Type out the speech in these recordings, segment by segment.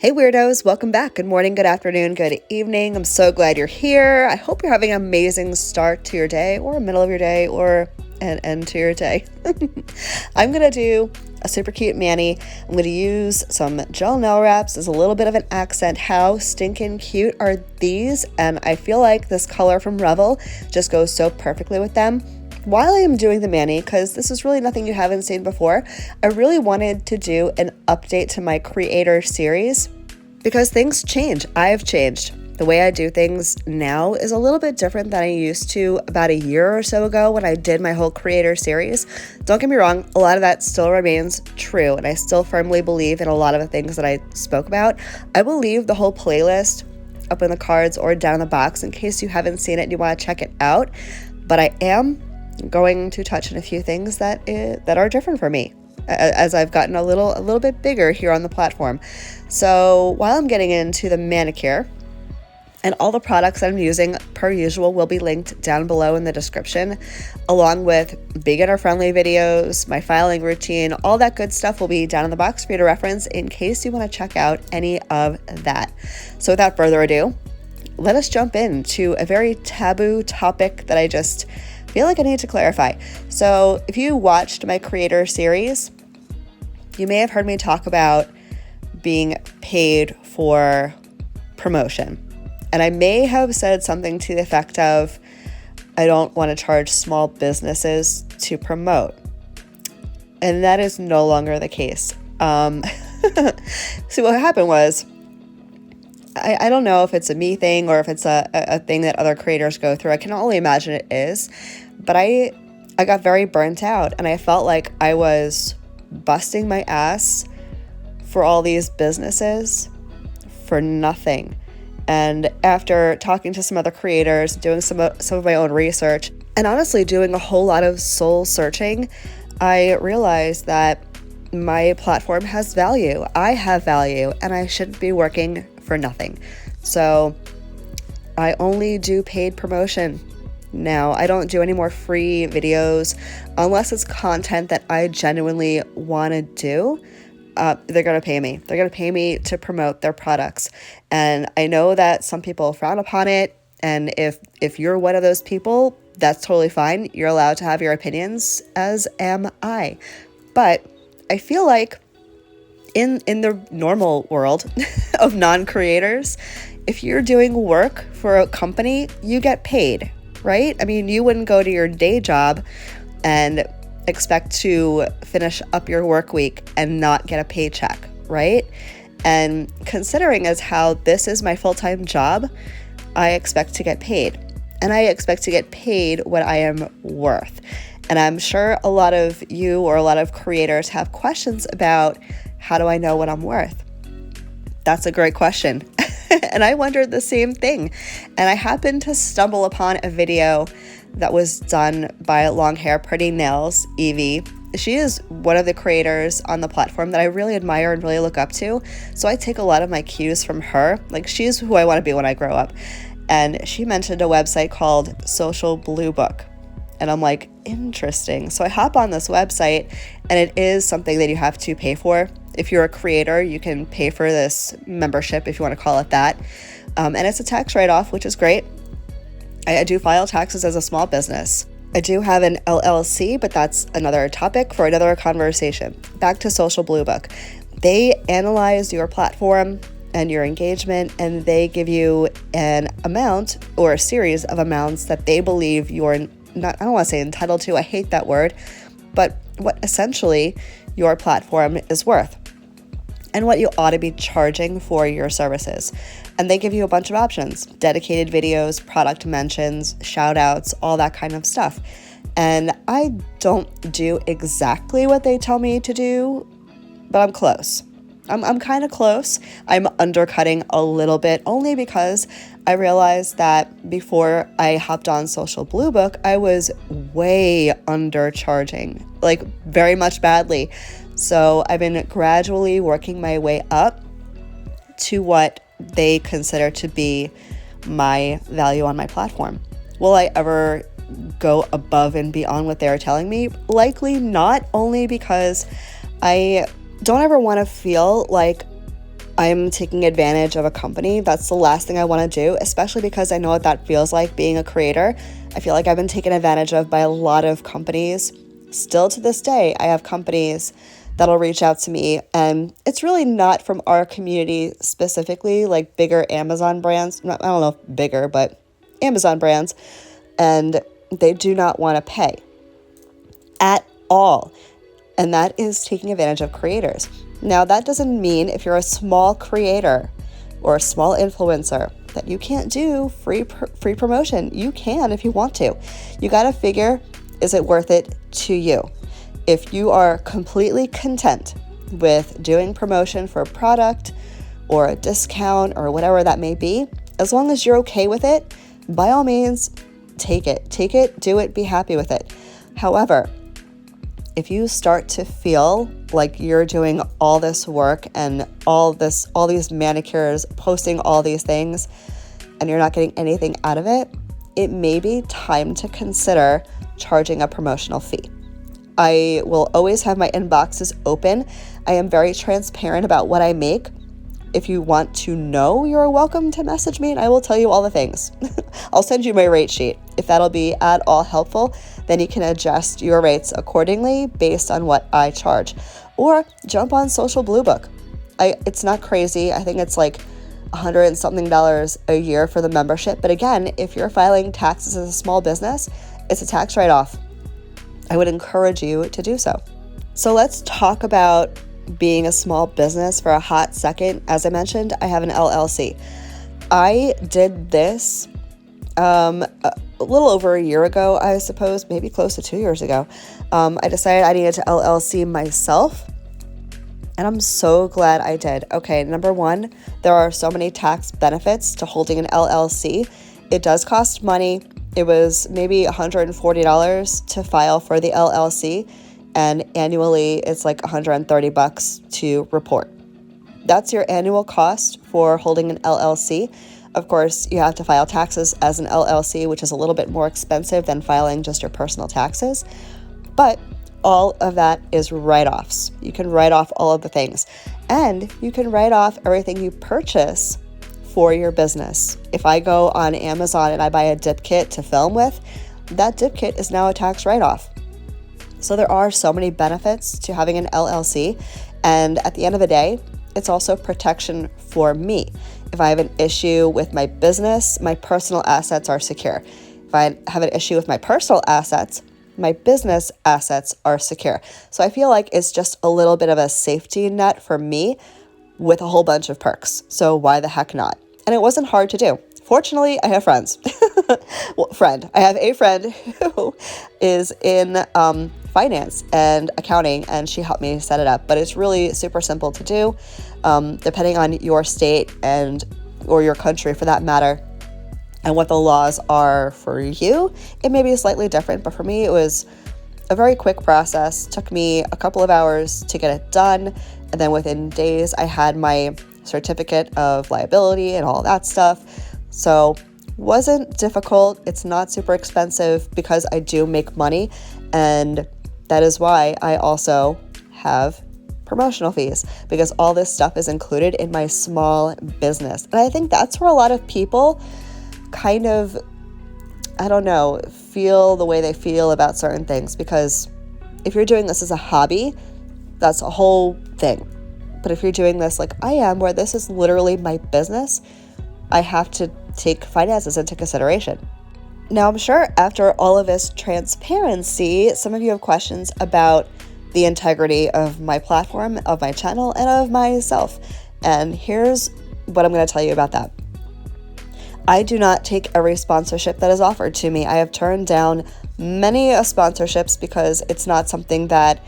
Hey weirdos, welcome back. Good morning, good afternoon, good evening. I'm so glad you're here. I hope you're having an amazing start to your day or middle of your day or an end to your day. I'm going to do a super cute mani. I'm going to use some gel nail wraps as a little bit of an accent. How stinking cute are these? And I feel like this color from Revel just goes so perfectly with them. While I am doing the mani, because this is really nothing you haven't seen before, I really wanted to do an update to my creator series because things change. I've changed. The way I do things now is a little bit different than I used to about a year or so ago when I did my whole creator series. Don't get me wrong, a lot of that still remains true, and I still firmly believe in a lot of the things that I spoke about. I will leave the whole playlist up in the cards or down in the box in case you haven't seen it and you want to check it out, but I am going to touch on a few things that are different for me as I've gotten a little bit bigger here on the platform. So while I'm getting into the manicure, and all the products that I'm using per usual will be linked down below in the description, along with beginner-friendly videos, my filing routine, all that good stuff will be down in the box for you to reference in case you want to check out any of that. So without further ado, let us jump into a very taboo topic that I just feel like I need to clarify. So if you watched my creator series, you may have heard me talk about being paid for promotion. And I may have said something to the effect of, I don't want to charge small businesses to promote. And that is no longer the case. See, what happened was, I don't know if it's a me thing or if it's a thing that other creators go through. I can only imagine it is. But I got very burnt out, and I felt like I was busting my ass for all these businesses for nothing. And after talking to some other creators, doing some of my own research, and honestly doing a whole lot of soul searching, I realized that my platform has value. I have value, and I shouldn't be working for nothing. So I only do paid promotion now. I don't do any more free videos unless it's content that I genuinely want to do. They're going to pay me. They're going to pay me to promote their products. And I know that some people frown upon it. And if you're one of those people, that's totally fine. You're allowed to have your opinions, as am I. But I feel like in the normal world of non-creators, if you're doing work for a company, you get paid, right? I mean, you wouldn't go to your day job and expect to finish up your work week and not get a paycheck, right? And considering as how this is my full-time job, I expect to get paid. And I expect to get paid what I am worth. And I'm sure a lot of you or a lot of creators have questions about, how do I know what I'm worth? That's a great question. And I wondered the same thing. And I happened to stumble upon a video that was done by Long Hair Pretty Nails, Evie. She is one of the creators on the platform that I really admire and really look up to. So I take a lot of my cues from her. Like, she's who I want to be when I grow up. And she mentioned a website called Social Blue Book. And I'm like, interesting. So I hop on this website, and it is something that you have to pay for. If you're a creator, you can pay for this membership, if you want to call it that. And it's a tax write-off, which is great. I do file taxes as a small business. I do have an LLC, but that's another topic for another conversation. Back to Social Blue Book. They analyze your platform and your engagement, and they give you an amount or a series of amounts that they believe you're not, I don't want to say entitled to, I hate that word, but what essentially your platform is worth and what you ought to be charging for your services. And they give you a bunch of options: dedicated videos, product mentions, shout outs, all that kind of stuff. And I don't do exactly what they tell me to do, but I'm close. I'm kind of close. I'm undercutting a little bit only because I realized that before I hopped on Social Blue Book, I was way undercharging, like very much badly. So I've been gradually working my way up to what they consider to be my value on my platform. Will I ever go above and beyond what they're telling me? Likely not, only because I don't ever want to feel like I'm taking advantage of a company. That's the last thing I want to do, especially because I know what that feels like being a creator. I feel like I've been taken advantage of by a lot of companies. Still to this day, I have companies that'll reach out to me, and it's really not from our community specifically, like bigger Amazon brands. I don't know if bigger, but Amazon brands, and they do not want to pay at all. And that is taking advantage of creators. Now, that doesn't mean if you're a small creator or a small influencer that you can't do free promotion. You can if you want to. You got to figure, is it worth it to you? If you are completely content with doing promotion for a product or a discount or whatever that may be, as long as you're okay with it, by all means, take it, do it, be happy with it. However, if you start to feel like you're doing all this work and all these manicures, posting all these things, and you're not getting anything out of it, it may be time to consider charging a promotional fee. I will always have my inboxes open. I am very transparent about what I make. If you want to know, you're welcome to message me and I will tell you all the things. I'll send you my rate sheet. If that'll be at all helpful, then you can adjust your rates accordingly based on what I charge. Or jump on Social Blue Book. It's not crazy. I think it's like $100 and something a year for the membership. But again, if you're filing taxes as a small business, it's a tax write-off. I would encourage you to do so. So let's talk about being a small business for a hot second. As I mentioned, I have an LLC. I did this a little over a year ago, I suppose, maybe close to 2 years ago. I decided I needed to LLC myself, and I'm so glad I did. Okay, number one, there are so many tax benefits to holding an LLC. It does cost money. It was maybe $140 to file for the LLC, and annually it's like $130 to report. That's your annual cost for holding an LLC. Of course, you have to file taxes as an LLC, which is a little bit more expensive than filing just your personal taxes. But all of that is write-offs. You can write off all of the things. And you can write off everything you purchase for your business. If I go on Amazon and I buy a dip kit to film with, that dip kit is now a tax write-off. So there are so many benefits to having an LLC. And at the end of the day, it's also protection for me. If I have an issue with my business, my personal assets are secure. If I have an issue with my personal assets, my business assets are secure. So I feel like it's just a little bit of a safety net for me with a whole bunch of perks. So why the heck not? And it wasn't hard to do. Fortunately, I have friends. I have a friend who is in finance and accounting, and she helped me set it up. But it's really super simple to do, depending on your state or your country for that matter, and what the laws are for you. It may be slightly different, but for me, it was a very quick process. Took me a couple of hours to get it done, and then within days, I had my certificate of liability and all that stuff. So wasn't difficult. It's not super expensive because I do make money, and that is why I also have promotional fees, because all this stuff is included in my small business. And I think that's where a lot of people kind of, feel the way they feel about certain things, because if you're doing this as a hobby, that's a whole thing. But if you're doing this like I am, where this is literally my business, I have to take finances into consideration. Now, I'm sure after all of this transparency, some of you have questions about the integrity of my platform, of my channel, and of myself. And here's what I'm going to tell you about that. I do not take every sponsorship that is offered to me. I have turned down many sponsorships because it's not something that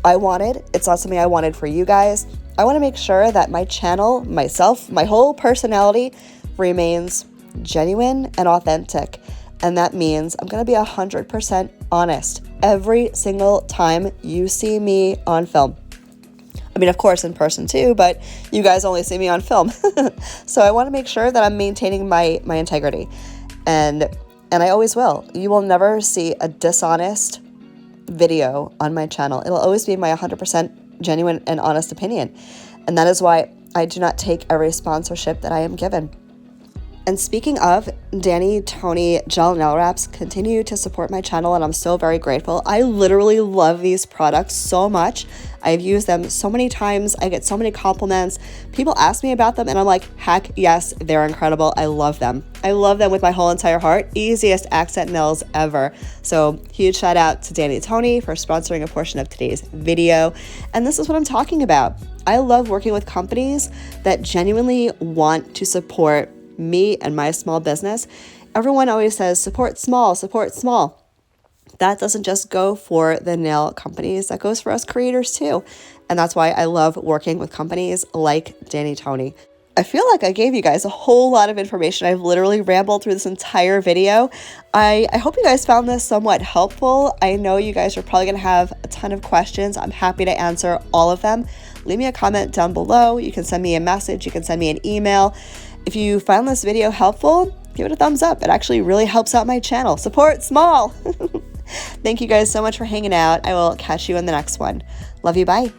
I wanted. It's not something I wanted for you guys. I want to make sure that my channel, myself, my whole personality remains genuine and authentic. And that means I'm going to be 100% honest every single time you see me on film. I mean, of course, in person too, but you guys only see me on film. So I want to make sure that I'm maintaining my integrity. And I always will. You will never see a dishonest video on my channel. It'll always be my 100% genuine and honest opinion. And that is why I do not take every sponsorship that I am given. And speaking of, Danni Toni gel nail wraps continue to support my channel, and I'm so very grateful. I literally love these products so much. I've used them so many times. I get so many compliments. People ask me about them and I'm like, heck yes, they're incredible. I love them. I love them with my whole entire heart. Easiest accent nails ever. So huge shout out to Danni Toni for sponsoring a portion of today's video. And this is what I'm talking about. I love working with companies that genuinely want to support me and my small business. Everyone always says support small, support small. That doesn't just go for the nail companies, that goes for us creators too. And that's why I love working with companies like Danni Toni. I feel like I gave you guys a whole lot of information. I've literally rambled through this entire video. I hope you guys found this somewhat helpful. I know you guys are probably gonna have a ton of questions. I'm happy to answer all of them. Leave me a comment down below. You can send me a message, you can send me an email. If you found this video helpful, give it a thumbs up. It actually really helps out my channel. Support small. Thank you guys so much for hanging out. I will catch you in the next one. Love you. Bye.